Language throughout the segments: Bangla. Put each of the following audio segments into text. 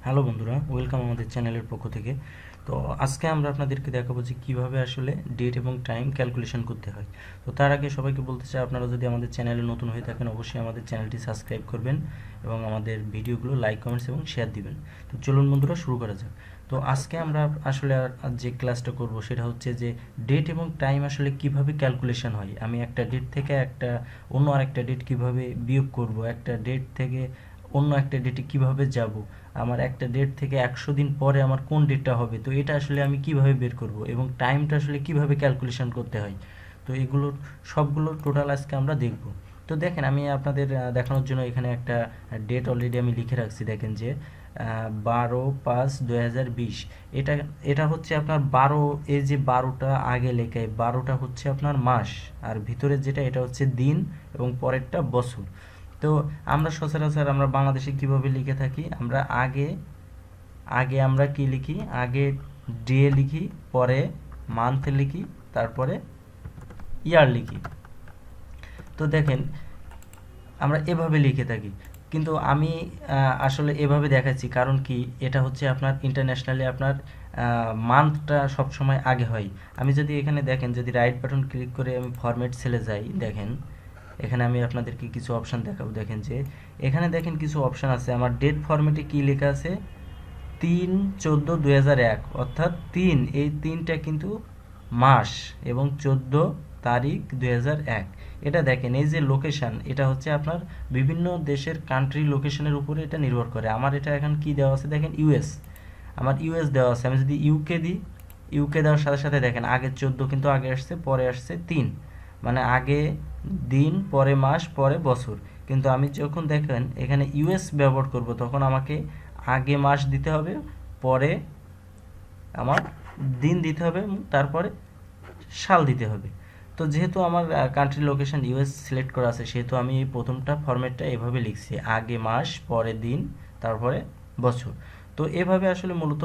হ্যালো বন্ধুরা, ওয়েলকাম আমাদের চ্যানেলের পক্ষ থেকে। তো আজকে আমরা আপনাদেরকে দেখাবো যে কীভাবে আসলে ডেট এবং টাইম ক্যালকুলেশন করতে হয়। তো তার আগে সবাইকে বলতে চাই, আপনারা যদি আমাদের চ্যানেলে নতুন হয়ে থাকেন অবশ্যই আমাদের চ্যানেলটি সাবস্ক্রাইব করবেন এবং আমাদের ভিডিওগুলো লাইক, কমেন্টস এবং শেয়ার দিবেন। তো চলুন বন্ধুরা, শুরু করা যাক। তো আজকে আমরা আসলে যে ক্লাসটা করব সেটা হচ্ছে যে ডেট এবং টাইম আসলে কিভাবে ক্যালকুলেশন হয়। আমি একটা ডেট থেকে অন্য আরেকটা ডেট কিভাবে বিয়োগ করব, একটা ডেট থেকে অন্য একটা ডেটে কিভাবে যাব, আমার একটা ডেট থেকে 100 দিন পরে আমার কোন ডেটটা হবে, তো এটা আসলে আমি কিভাবে বের করব এবং টাইমটা আসলে কিভাবে ক্যালকুলেশন করতে হয়। তো এগুলোর সবগুলো টোটাল আজকে আমরা দেখব। তো দেখেন, আমি আপনাদের দেখানোর জন্য এখানে একটা ডেট অলরেডি আমি লিখে রাখছি। দেখেন যে 12/5/2020, এটা এটা হচ্ছে আপনার 12, এই যে 12টা আগে লেখা, 12টা হচ্ছে আপনার মাস, আর ভিতরে যেটা এটা হচ্ছে দিন এবং পরেরটা বছর। তো আমরা সচরাচর আমরা বাংলাদেশে কিভাবে লিখে থাকি, আমরা আগে আগে আমরা কি লিখি, আগে ডে লিখি, পরে মান্থ লিখি, তারপরে ইয়ার লিখি। তো দেখেন, আমরা এভাবে লিখে থাকি, কিন্তু আমি আসলে এভাবে দেখাচ্ছি কারণ কি, এটা হচ্ছে আপনার ইন্টারন্যাশনালি আপনার মান্থটা সবসময় আগে হয়। আমি যদি এখানে দেখেন, যদি রাইট বাটন ক্লিক করে আমি ফরম্যাট সেলে যাই, দেখেন এখানে আমি আপনাদেরকে কিছু অপশান দেখাবো। দেখেন যে এখানে দেখেন কিছু অপশান আছে। আমার ডেট ফরম্যাটে কি লেখা আছে, 3/14/2001, অর্থাৎ এই তিনটা কিন্তু মাস এবং 14 তারিখ 2001। এটা দেখেন, এই যে লোকেশান, এটা হচ্ছে আপনার বিভিন্ন দেশের কান্ট্রি লোকেশনের উপরে এটা নির্ভর করে। আমার এটা এখন কি দেওয়া আছে, দেখেন ইউএস, আমার ইউএস দেওয়া আছে। আমি যদি ইউকে দিই, ইউকে দেওয়ার সাথে সাথে দেখেন আগে 14 কিন্তু আগে আসছে, পরে আসছে 3, মানে আগে দিন, পরে মাস, পরে বছর। কিন্তু আমি যখন দেখেন এখানে ইউএস ব্যবহার করব, তখন আমাকে আগে মাস দিতে হবে, পরে আমার দিন দিতে হবে, তারপরে সাল দিতে হবে। তো যেহেতু আমার কান্ট্রি লোকেশন ইউএস সিলেক্ট করা আছে, সেহেতু আমি এই প্রথমটা ফরম্যাটটা এভাবে লিখছি, আগে মাস, পরে দিন, তারপরে বছর। তো এভাবে আসলে মূলত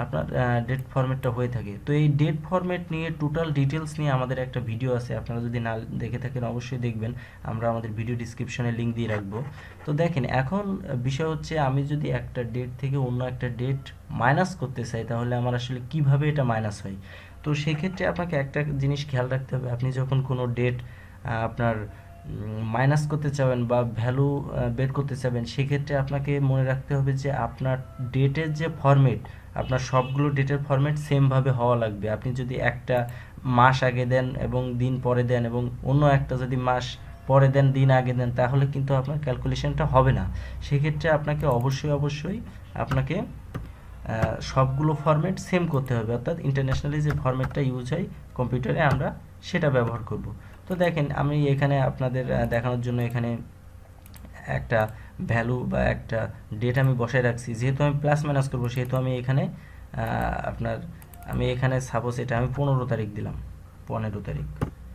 আপনার ডেট ফরম্যাটটা হয়ে থাকে। তো এই ডেট ফরম্যাট নিয়ে টোটাল ডিটেলস নিয়ে আমাদের একটা ভিডিও আছে, আপনারা যদি না দেখে থাকেন অবশ্যই দেখবেন, আমরা আমাদের ভিডিও ডিসক্রিপশনে লিঙ্ক দিয়ে রাখবো। তো দেখেন, এখন বিষয় হচ্ছে আমি যদি একটা ডেট থেকে অন্য একটা ডেট মাইনাস করতে চাই, তাহলে আমার আসলে কিভাবে এটা মাইনাস হয়। তো সেক্ষেত্রে আপনাকে একটা জিনিস খেয়াল রাখতে হবে, আপনি যখন কোনো ডেট আপনার মাইনাস করতে চাবেন বা ভ্যালু বের করতে চাবেন, সেক্ষেত্রে আপনাকে মনে রাখতে হবে যে আপনার ডেটের যে ফরম্যাট, আপনার সবগুলো ডেটের ফরম্যাট সেমভাবে হওয়া লাগবে। আপনি যদি একটা মাস আগে দেন এবং দিন পরে দেন, এবং অন্য একটা যদি মাস পরে দেন, দিন আগে দেন, তাহলে কিন্তু আপনার ক্যালকুলেশনটা হবে না। সেক্ষেত্রে আপনাকে অবশ্যই আপনাকে সবগুলো ফরম্যাট সেম করতে হবে, অর্থাৎ ইন্টারন্যাশনালি যে ফরম্যাটটা ইউজ হয় কম্পিউটারে, আমরা সেটা ব্যবহার করব। তো দেখেন, আমি এখানে আপনাদের দেখানোর জন্য এখানে একটা ভ্যালু বা একটা ডেট আমি বসায় রাখছি। যেহেতু আমি প্লাস মাইনাস করব, সেহেতু আমি এখানে আপনার আমি এখানে সাপোজ এটা আমি 15 তারিখ দিলাম, 15 তারিখ।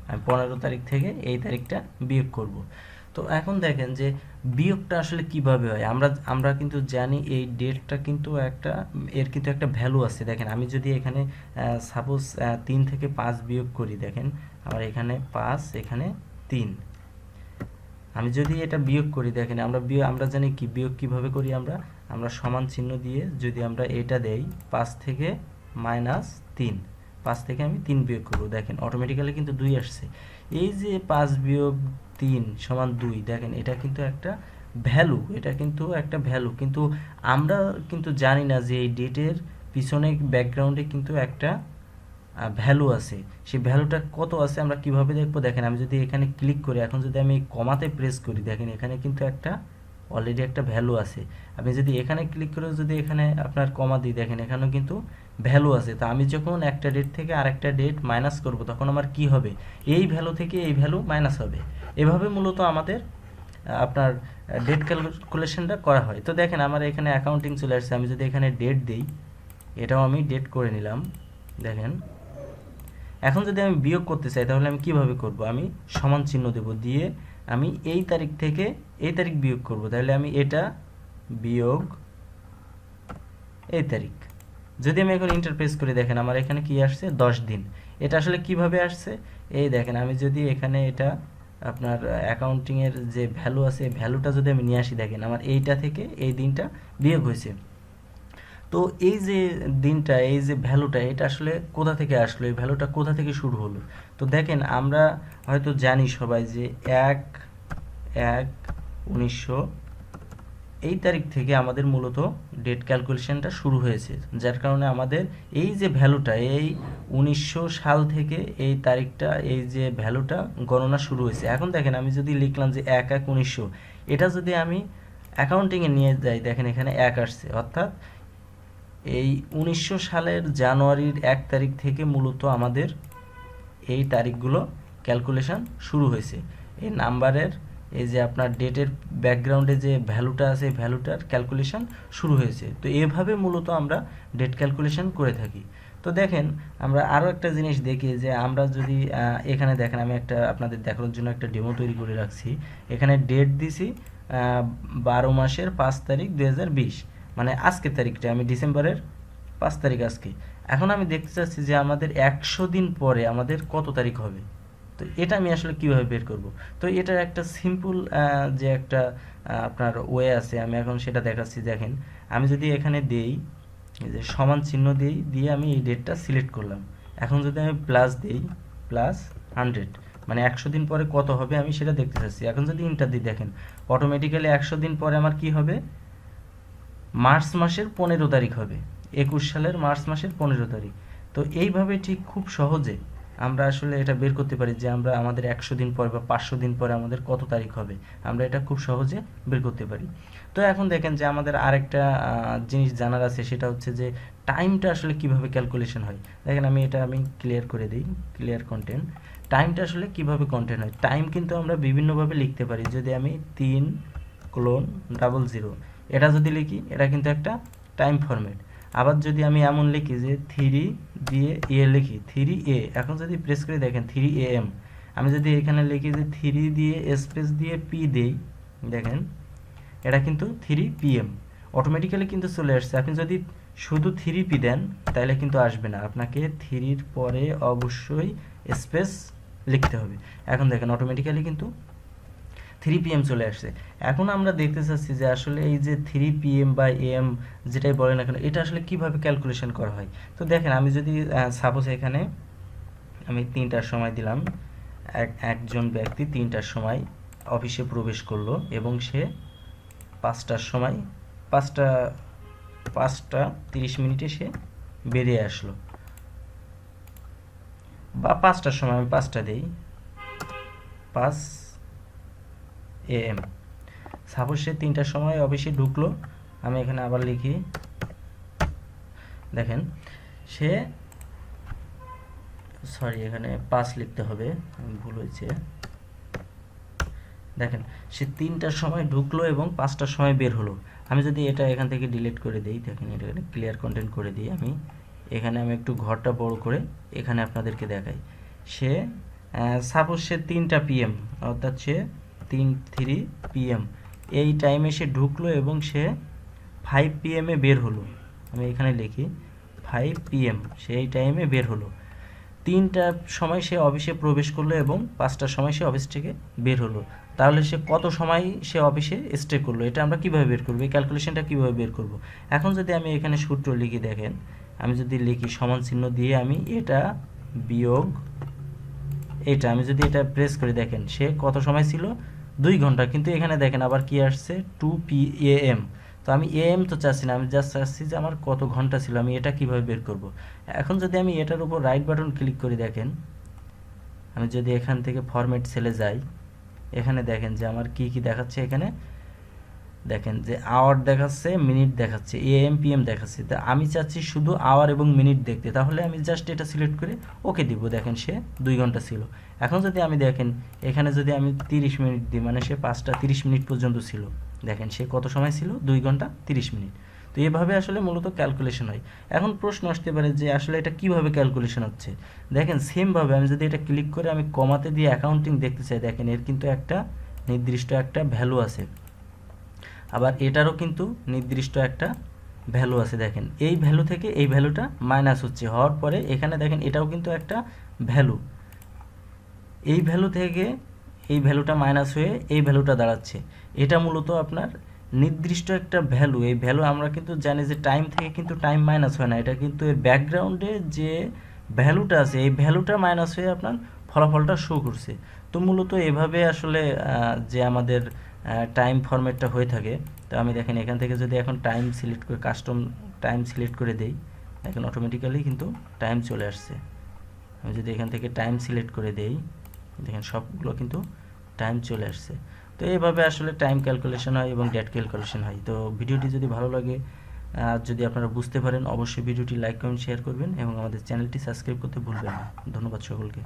আমি 15 তারিখ থেকে এই তারিখটা বিয়োগ করব। তো এখন দেখেন যে বিয়োগটা আসলে কিভাবে হয়। আমরা আমরা কিন্তু জানি এই ডেটটা কিন্তু এর কিন্তু একটা ভ্যালু আছে। দেখেন, আমি যদি এখানে সাপোজ 3 থেকে 5 বিয়োগ করি, দেখেন আমার এখানে 5, এখানে 3, আমি যদি এটা বিয়োগ করি, দেখেন আমরা জানি কি বিয়োগ কিভাবে করি। আমরা আমরা সমান চিহ্ন দিয়ে যদি আমরা এটা দেই, 5 থেকে -3, 5 থেকে আমি 3 বিয়োগ করবো, দেখেন অটোমেটিক্যালি কিন্তু 2 আসছে। এই যে 5 বিয়োগ 3 সমান 2, দেখেন এটা কিন্তু একটা ভ্যালু, এটা কিন্তু একটা ভ্যালু, কিন্তু আমরা কিন্তু জানি না যে এই ডেটের পিছনে ব্যাকগ্রাউন্ডে কিন্তু একটা ভ্যালু আছে। সেই ভ্যালুটা কত আছে আমরা কিভাবে দেখবো, দেখেন আমি যদি এখানে ক্লিক করি, এখন যদি আমি কমাতে প্রেস করি, দেখেন এখানে কিন্তু অলরেডি একটা ভ্যালু আছে। আপনি যদি এখানে ক্লিক করে যদি এখানে আপনার কমা দিই, দেখেন এখানেও কিন্তু ভ্যালু আছে। তা আমি যখন একটা ডেট থেকে আরেকটা ডেট মাইনাস করব, তখন আমার কি হবে, এই ভ্যালু থেকে এই ভ্যালু মাইনাস হবে। এভাবে মূলত আমাদের আপনার ডেট ক্যালকুলেশনটা করা হয়। তো দেখেন আমার এখানে অ্যাকাউন্টিং চলে আসছে, আমি যদি এখানে ডেট দিই, এটাও আমি ডেট করে নিলাম। দেখেন, এখন যদি আমি বিয়োগ করতে চাই, তাহলে আমি কিভাবে করব, আমি সমান চিহ্ন দেব, দিয়ে আমি এই তারিখ থেকে এই তারিখ বিয়োগ করব। তাহলে আমি এটা বিয়োগ এই তারিখ, যদি আমি এখন ইন্টার প্রেস করে, দেখেন আমার এখানে কি আসছে, 10 দিন। এটা আসলে কিভাবে আসছে, এই দেখেন আমি যদি এখানে এটা আপনার অ্যাকাউন্টিংয়ের যে ভ্যালু আছে, ভ্যালুটা যদি আমি নিয়ে আসি, দেখেন আমার এইটা থেকে এই দিনটা বিয়োগ হয়েছে। তো এই যে দিনটা, এই যে ভ্যালুটা, এটা আসলে কোথা থেকে আসলো, এই ভ্যালুটা কোথা থেকে শুরু হলো? তো দেখেন আমরা হয়তো জানি সবাই যে 1/1/1900 এই তারিখ থেকে আমাদের মূলত ডেট ক্যালকুলেশনটা শুরু হয়েছে, যার কারণে আমাদের এই যে ভ্যালুটা, এই 1900 সাল থেকে এই তারিখটা, এই যে ভ্যালুটা গণনা শুরু হয়েছে। এখন দেখেন আমি যদি লিখলাম যে 1/1/1900, এটা যদি আমি অ্যাকাউন্টিংয়ে নিয়ে যাই, দেখেন এখানে 1 আসছে, অর্থাৎ এই 1900 সালের জানুয়ারির 1 তারিখ থেকে মূলত আমাদের এই তারিখগুলো ক্যালকুলেশন শুরু হয়েছে। এই নাম্বারের, এই যে আপনার ডেটের ব্যাকগ্রাউন্ডে যে ভ্যালুটা আছে, ভ্যালুটার ক্যালকুলেশন শুরু হয়েছে। তো এভাবে মূলত আমরা ডেট ক্যালকুলেশন করে থাকি। তো দেখেন আমরা আরও একটা জিনিস দেখি যে আমরা যদি এখানে দেখেন, আমি একটা আপনাদের দেখানোর জন্য একটা ডেমো তৈরি করে রাখছি। এখানে ডেট দিছি 12 মাসের 5 তারিখ 2020, মানে আজকের তারিখটা আমি ডিসেম্বরের 5 তারিখ আজকে। এখন আমি দেখতে চাচ্ছি যে আমাদের 100 দিন পরে আমাদের কত তারিখ হবে। তো এটা আমি আসলে কিভাবে বের করব? তো এটার একটা সিম্পল যে একটা আপনার ওয়ে আছে, আমি এখন সেটা দেখাচ্ছি। দেখেন আমি যদি এখানে দেই, এই যে সমান চিহ্ন দিই, দিয়ে আমি এই ডেটটা সিলেক্ট করলাম। এখন যদি আমি প্লাস দিই, +100, মানে 100 দিন পরে কত হবে আমি সেটা দেখতে চাচ্ছি। এখন যদি ইন্টার দিই, দেখেন অটোমেটিক্যালি 100 দিন পরে আমার কি হবে, মার্চ মাসের 15 তারিখ হবে, 21 সালের মার্চ মাসের 15 তারিখ। তো এইভাবে ঠিক খুব সহজে আমরা আসলে এটা বের করতে পারি যে আমরা আমাদের 100 দিন পর বা 500 দিন পরে আমাদের কত তারিখ হবে, আমরা এটা খুব সহজে বের করতে পারি। তো এখন দেখেন যে আমাদের আরেকটা জিনিস জানার আছে, সেটা হচ্ছে যে টাইমটা আসলে কিভাবে ক্যালকুলেশন হয়। দেখেন আমি ক্লিয়ার করে দিই, ক্লিয়ার কন্টেন্ট। টাইমটা আসলে কিভাবে কন্টেন্ট হয়, টাইম কিন্তু আমরা বিভিন্নভাবে লিখতে পারি। যদি আমি 3:00 এটা যদি লিখি, এটা কিন্তু একটা টাইম ফরম্যাট। আবার যদি আমি এমন লিখি যে 3 দিয়ে এ লিখি, 3A, এখন যদি প্রেস করে দেখেন 3 AM, আমি যদি এখানে লিখি যে 3 দিয়ে স্পেস দিয়ে পি দেই, দেখেন এটা কিন্তু 3 PM অটোমেটিক্যালি কিন্তু চলে আসছে। আপনি যদি শুধু 3P দেন তাহলে কিন্তু আসবে না, আপনাকে 3-র পরে অবশ্যই স্পেস লিখতে হবে। এখন দেখেন অটোমেটিক্যালি কিন্তু 3 PM চলে আসছে। এখন আমরা দেখতে চাচ্ছি যে আসলে এই যে 3 PM বা AM যেটাই বলেন না কেন, এটা আসলে কিভাবে ক্যালকুলেশন করা হয়। তো দেখেন আমি যদি সাপোজ এখানে আমি 3টার সময় দিলাম, একজন ব্যক্তি 3টার সময় অফিসে প্রবেশ করলো এবং সে 5টার সময় 5টা 30 মিনিটে সে বেরিয়ে আসলো, বা 5টার সময়, আমি 5টা দিই, 5 AM। সাপোজ সে 3টার সময় অফিসে ঢুকলো, আমি এখানে আবার লিখি, দেখেন সে, সরি এখানে 5 লিখতে হবে, ভুল হয়েছে। দেখেন সে 3টার সময় ঢুকলো এবং 5টার সময় বের হলো। আমি যদি এটা এখান থেকে ডিলিট করে দিই, দেখেন এটা ক্লিয়ার কন্টেন্ট করে দিই, আমি এখানে একটু ঘরটা বড় করে এখানে আপনাদেরকে দেখাই। সে সাপোজ সে 3টা PM, অর্থাৎ সে 3 PM এই টাইমে সে ঢুকলো এবং সে 5 PM বের হলো। আমি এখানে লিখি 5 PM, সে এই টাইমে বের হলো। 3টার সময় সে অফিসে প্রবেশ করলো এবং 5টার সময় সে অফিস থেকে বের হলো। তাহলে সে কত সময় সে অফিসে স্টে করলো, এটা আমরা কিভাবে বের করবো, এই ক্যালকুলেশনটা কিভাবে বের করব। এখন যদি আমি এখানে সূত্র লিখি, দেখেন আমি যদি লিখি সমান চিহ্ন দিয়ে, আমি এটা বিয়োগ এটা, আমি যদি এটা প্রেস করি, দেখেন সে কত সময় ছিল, 2 ঘন্টা। কিন্তু এখানে দেখেন আবার কি আসছে, 2 PM। তো আমি AM তো চাচ্ছি না, আমি জাস্ট চাচ্ছি যে আমার কত ঘন্টা ছিল, আমি এটা কিভাবে বের করব। এখন যদি আমি এটার উপর রাইট বাটন ক্লিক করি, দেখেন আমি যদি এখান থেকে ফরম্যাট সেলে যাই, এখানে দেখেন যে আমার কি কি দেখাচ্ছে, এখানে দেখেন যে আওয়ার দেখাচ্ছে, মিনিট দেখাচ্ছে, AM PM দেখাচ্ছে। তা আমি চাচ্ছি শুধু আওয়ার এবং মিনিট দেখতে, তাহলে আমি জাস্ট এটা সিলেক্ট করে ওকে দিব। দেখেন সে 2 ঘন্টা ছিল। এখন যদি আমি দেখেন এখানে যদি আমি 30 মিনিট দিই, মানে সে 5টা 30 মিনিট পর্যন্ত ছিল, দেখেন সে কত সময় ছিল, 2 ঘন্টা 30 মিনিট। তো এভাবে আসলে মূলত ক্যালকুলেশন হয়। এখন প্রশ্ন আসতে পারে যে আসলে এটা কিভাবে ক্যালকুলেশন হচ্ছে। দেখেন সেমভাবে আমি যদি এটা ক্লিক করে আমি কমাতে দিয়ে অ্যাকাউন্টিং দেখতে চাই, দেখেন এর কিন্তু একটা নির্দিষ্ট একটা ভ্যালু আছে, আবার এটারও কিন্তু নির্দিষ্ট একটা ভ্যালু আছে। দেখেন এই ভ্যালু থেকে এই ভ্যালুটা মাইনাস হচ্ছে, হওয়ার পরে এখানে দেখেন এটাও কিন্তু একটা ভ্যালু, এই ভ্যালু থেকে এই ভ্যালুটা মাইনাস হয়ে এই ভ্যালুটা দাঁড়াচ্ছে। এটা মূলত আপনার নির্দিষ্ট একটা ভ্যালু, এই ভ্যালু আমরা কিন্তু জানি যে টাইম থেকে কিন্তু টাইম মাইনাস হয় না, এটা কিন্তু এর ব্যাকগ্রাউন্ডে যে ভ্যালুটা আছে এই ভ্যালুটা মাইনাস হয়ে আপনার ফলাফলটা শো করছে। তো মূলত এভাবে আসলে যে আমাদের টাইম ফরম্যাটটা হয়ে থাকে। তো আমি দেখেন এখান থেকে যদি এখন টাইম সিলেক্ট করে কাস্টম টাইম সিলেক্ট করে দেই, এখন অটোমেটিক্যালি কিন্তু টাইম চলে আসছে। আমি যদি এখান থেকে টাইম সিলেক্ট করে দেই, দেখেন সবগুলো কিন্তু টাইম চলে আসছে। তো এইভাবে আসলে টাইম ক্যালকুলেশন হয় এবং ডেট ক্যালকুলেশন হয়। তো ভিডিওটি যদি ভালো লাগে, যদি আপনারা বুঝতে পারেন, অবশ্যই ভিডিওটি লাইক কমেন্ট শেয়ার করবেন এবং আমাদের চ্যানেলটি সাবস্ক্রাইব করতে ভুলবেন না। ধন্যবাদ সকলকে।